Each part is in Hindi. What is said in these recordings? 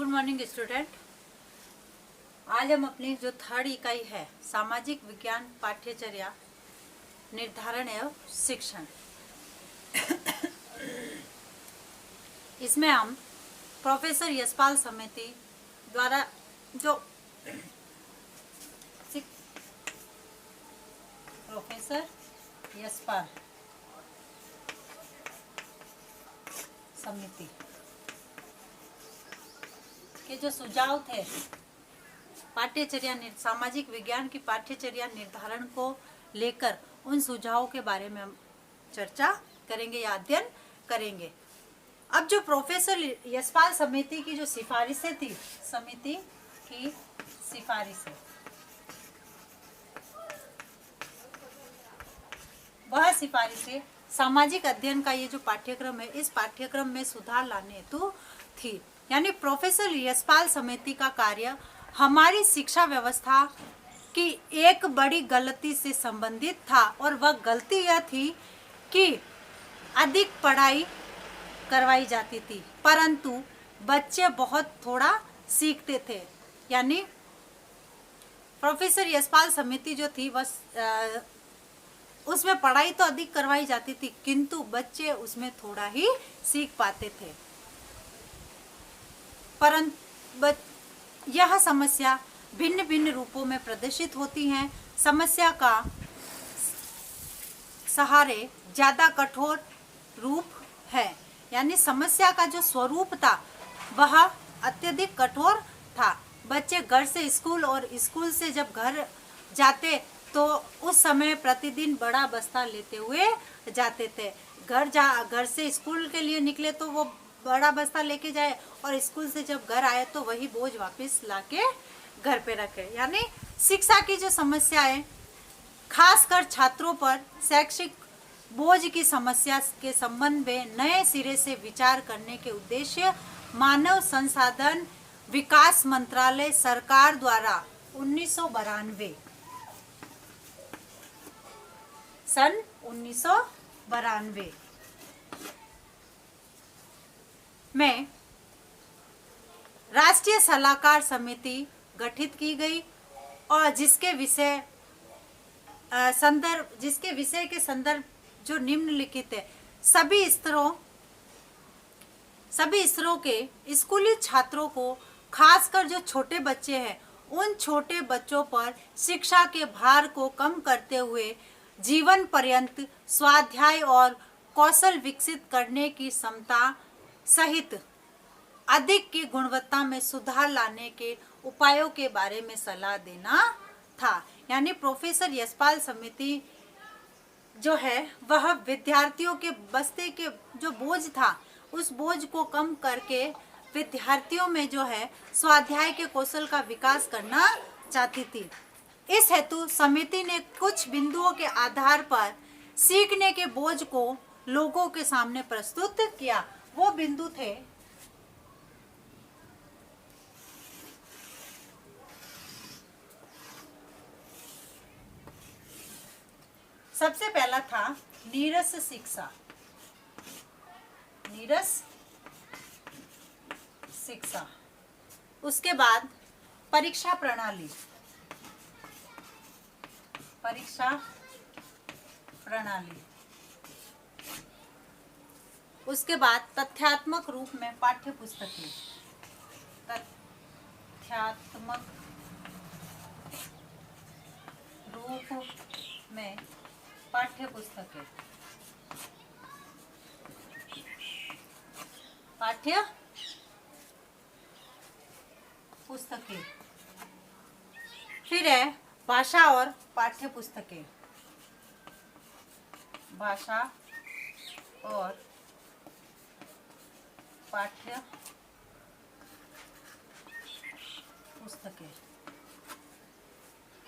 Good morning student. आज हम अपनी जो थर्ड इकाई है सामाजिक विज्ञान पाठ्यचर्या निर्धारण एवं शिक्षण, इसमें हम प्रोफेसर यशपाल समिति द्वारा जो प्रोफेसर यशपाल समिति के जो सुझाव थे पाठ्यचर्या सामाजिक विज्ञान की पाठ्यचर्या निर्धारण को लेकर, उन सुझावों के बारे में हम चर्चा करेंगे या अध्ययन करेंगे। अब जो प्रोफेसर यशपाल समिति की जो सिफारिशें थी, समिति की सिफारिशें, वह सिफारिशें सामाजिक अध्ययन का ये जो पाठ्यक्रम है, इस पाठ्यक्रम में सुधार लाने हेतु थी। यानी प्रोफेसर यशपाल समिति का कार्य हमारी शिक्षा व्यवस्था की एक बड़ी गलती से संबंधित था, और वह गलती यह थी कि अधिक पढ़ाई करवाई जाती थी परंतु बच्चे बहुत थोड़ा सीखते थे। यानी प्रोफेसर यशपाल समिति जो थी वह उसमें पढ़ाई तो अधिक करवाई जाती थी किंतु बच्चे उसमें थोड़ा ही सीख पाते थे। परंतु यह समस्या भिन्न भिन्न रूपों में प्रदर्शित होती हैं। समस्या का सहारे ज्यादा कठोर रूप है, यानी समस्या का जो स्वरूप था वह अत्यधिक कठोर था। बच्चे घर से स्कूल और स्कूल से जब घर जाते तो उस समय प्रतिदिन बड़ा बस्ता लेते हुए जाते थे। घर से स्कूल के लिए निकले तो वो बड़ा बस्ता लेके जाए, और स्कूल से जब घर आए तो वही बोझ वापस लाके घर पे रखे। यानी शिक्षा की जो समस्या है, खासकर छात्रों पर शैक्षिक बोझ की समस्या के संबंध में नए सिरे से विचार करने के उद्देश्य मानव संसाधन विकास मंत्रालय सरकार द्वारा 1992 सन 1992 में राष्ट्रीय सलाहकार समिति गठित की गई, और जिसके विषय के संदर्भ जो निम्नलिखित है। सभी स्तरों के स्कूली छात्रों को, खासकर जो छोटे बच्चे हैं, उन छोटे बच्चों पर शिक्षा के भार को कम करते हुए जीवन पर्यंत स्वाध्याय और कौशल विकसित करने की क्षमता सहित अधिक की गुणवत्ता में सुधार लाने के उपायों के बारे में सलाह देना था। यानी प्रोफेसर यशपाल समिति जो है वह विद्यार्थियों के बस्ते के जो बोझ था, उस बोझ को कम करके विद्यार्थियों में जो है स्वाध्याय के कौशल का विकास करना चाहती थी। इस हेतु समिति ने कुछ बिंदुओं के आधार पर सीखने के बोझ को लोगों के सामने प्रस्तुत किया। वो बिंदु थे, सबसे पहला था नीरस शिक्षा। उसके बाद परीक्षा प्रणाली। उसके बाद तथ्यात्मक रूप में पाठ्य पुस्तकें। फिर है भाषा और पाठ्य पुस्तकें।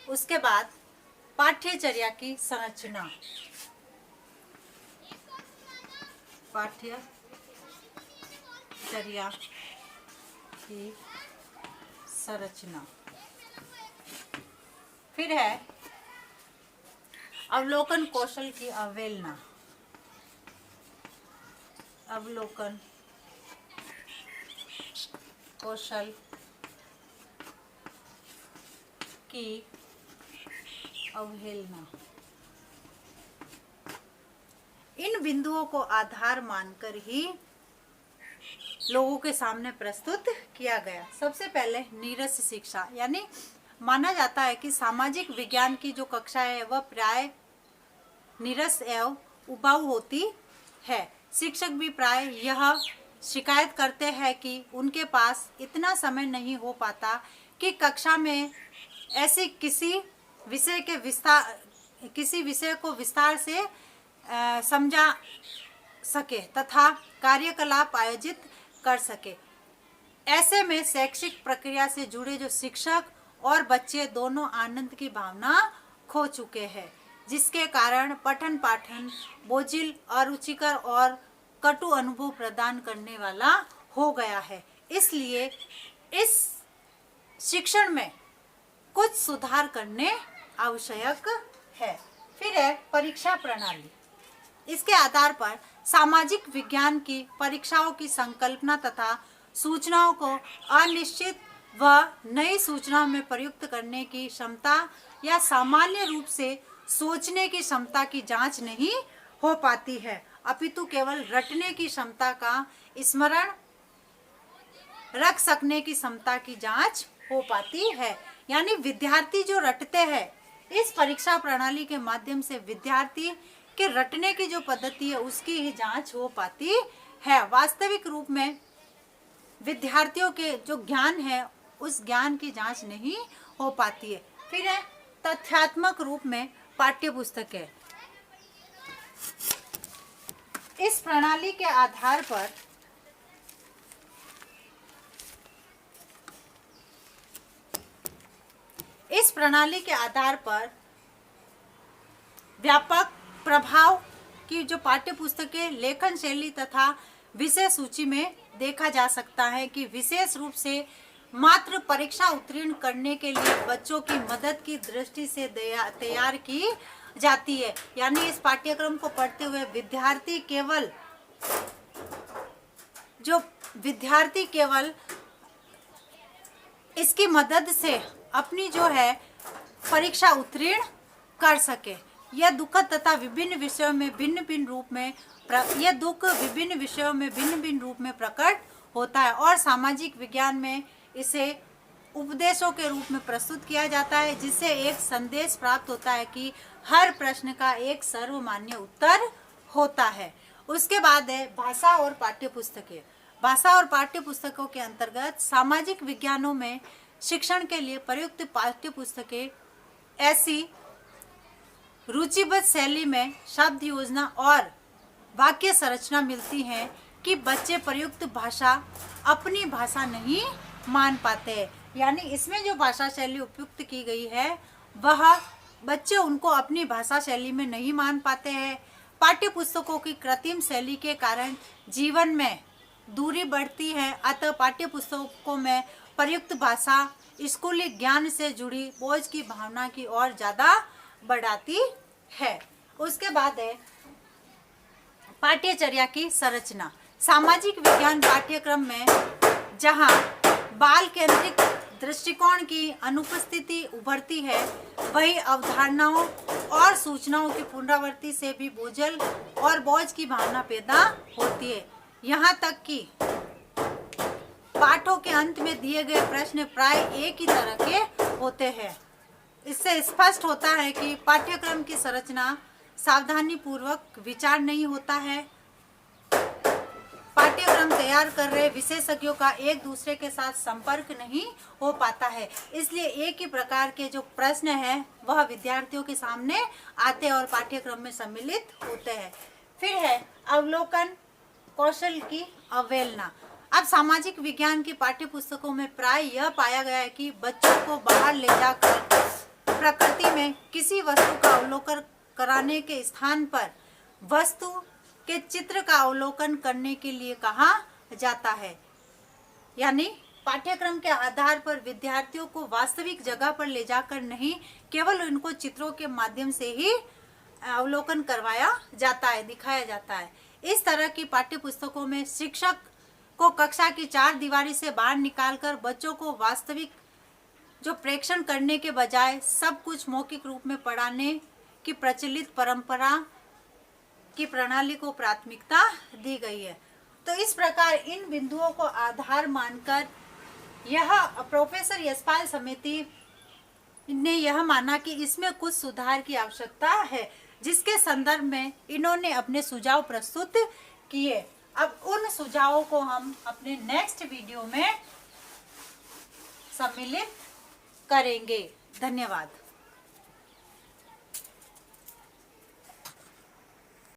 उसके बाद पाठ्यचर्या की संरचना। फिर है अवलोकन कौशल की अवहेलना। अवलोकन कौशल की अवहेलना। इन बिंदुओं को आधार मानकर ही लोगों के सामने प्रस्तुत किया गया। सबसे पहले नीरस शिक्षा, यानी माना जाता है कि सामाजिक विज्ञान की जो कक्षा है वह प्राय नीरस एवं उबाऊ होती है। शिक्षक भी प्राय यह शिकायत करते हैं कि उनके पास इतना समय नहीं हो पाता कि कक्षा में ऐसी किसी विषय को विस्तार से समझा सके तथा कार्यकलाप आयोजित कर सके। ऐसे में शैक्षिक प्रक्रिया से जुड़े जो शिक्षक और बच्चे दोनों आनंद की भावना खो चुके हैं, जिसके कारण पठन पाठन बोझिल, अरुचिकर और कटु अनुभव प्रदान करने वाला हो गया है। इसलिए इस शिक्षण में कुछ सुधार करने आवश्यक है। फिर है परीक्षा प्रणाली। इसके आधार पर सामाजिक विज्ञान की परीक्षाओं की संकल्पना तथा सूचनाओं को अनिश्चित व नई सूचनाओं में प्रयुक्त करने की क्षमता या सामान्य रूप से सोचने की क्षमता की जांच नहीं हो पाती है, अपितु केवल रटने की क्षमता का स्मरण रख सकने की क्षमता की जांच हो पाती है। यानी विद्यार्थी जो रटते हैं, इस परीक्षा प्रणाली के माध्यम से विद्यार्थी के रटने की जो पद्धति है उसकी ही जांच हो पाती है। वास्तविक रूप में विद्यार्थियों के जो ज्ञान है उस ज्ञान की जांच नहीं हो पाती है। फिर है तथ्यात्मक रूप में पाठ्य पुस्तकें। इस प्रणाली के आधार पर व्यापक प्रभाव की जो पाठ्य पुस्तकें लेखन शैली तथा विषय सूची में देखा जा सकता है कि विशेष रूप से मात्र परीक्षा उत्तीर्ण करने के लिए बच्चों की मदद की दृष्टि से तैयार की जाती है। यानी इस पाठ्यक्रम को पढ़ते हुए विद्यार्थी केवल इसकी मदद से अपनी जो है परीक्षा उत्तीर्ण कर सके। यह दुखद तथा विभिन्न विषयों में भिन्न भिन्न रूप में प्रकट होता है और सामाजिक विज्ञान में इसे उपदेशों के रूप में प्रस्तुत किया जाता है, जिससे एक संदेश प्राप्त होता है कि हर प्रश्न का एक सर्वमान्य उत्तर होता है। उसके बाद है भाषा और पाठ्य पुस्तकें। भाषा और पाठ्य पुस्तकों के अंतर्गत सामाजिक विज्ञानों में शिक्षण के लिए प्रयुक्त पाठ्य पुस्तकें ऐसी रुचिबद्ध शैली में शब्द योजना और वाक्य संरचना मिलती है कि बच्चे प्रयुक्त भाषा अपनी भाषा नहीं मान पाते। यानी इसमें जो भाषा शैली उपयुक्त की गई है वह बच्चे उनको अपनी भाषा शैली में नहीं मान पाते हैं। पाठ्य पुस्तकों की कृत्रिम शैली के कारण जीवन में दूरी बढ़ती है, अतः पाठ्य पुस्तकों में प्रयुक्त भाषा स्कूली ज्ञान से जुड़ी बोझ की भावना की ओर ज्यादा बढ़ाती है। उसके बाद है पाठ्यचर्या की संरचना। सामाजिक विज्ञान पाठ्यक्रम में जहां बाल केंद्रित दृष्टिकोण की अनुपस्थिति उभरती है, वही अवधारणाओं और सूचनाओं की पुनरावृत्ति से भी बोझ की भावना पैदा होती है। यहाँ तक कि पाठों के अंत में दिए गए प्रश्न प्राय एक ही तरह के होते हैं। इससे स्पष्ट होता है कि पाठ्यक्रम की संरचना सावधानी पूर्वक विचार नहीं होता है। पाठ्यक्रम तैयार कर रहे विशेषज्ञों का एक दूसरे के साथ संपर्क नहीं हो पाता है, इसलिए एक ही प्रकार के जो प्रश्न है वह विद्यार्थियों के सामने आते और पाठ्यक्रम में सम्मिलित होते हैं। फिर है अवलोकन कौशल की अवहेलना। अब सामाजिक विज्ञान की पाठ्य पुस्तकों में प्राय यह पाया गया है कि बच्चों को बाहर ले जाकर प्रकृति में किसी वस्तु का अवलोकन कराने के स्थान पर वस्तु के चित्र का अवलोकन करने के लिए कहा जाता है। यानी पाठ्यक्रम के आधार पर विद्यार्थियों को वास्तविक जगह पर ले जाकर नहीं, केवल उनको चित्रों के माध्यम से ही अवलोकन करवाया जाता है, दिखाया जाता है। इस तरह की पाठ्य पुस्तकों में शिक्षक को कक्षा की चार दीवारी से बाहर निकालकर बच्चों को वास्तविक जो प्रेक्षण करने के बजाय सब कुछ मौखिक रूप में पढ़ाने की प्रचलित परंपरा की प्रणाली को प्राथमिकता दी गई है। तो इस प्रकार इन बिंदुओं को आधार मानकर यह प्रोफेसर यशपाल समिति ने यह माना कि इसमें कुछ सुधार की आवश्यकता है, जिसके संदर्भ में इन्होंने अपने सुझाव प्रस्तुत किए। अब उन सुझावों को हम अपने नेक्स्ट वीडियो में सम्मिलित करेंगे। धन्यवाद।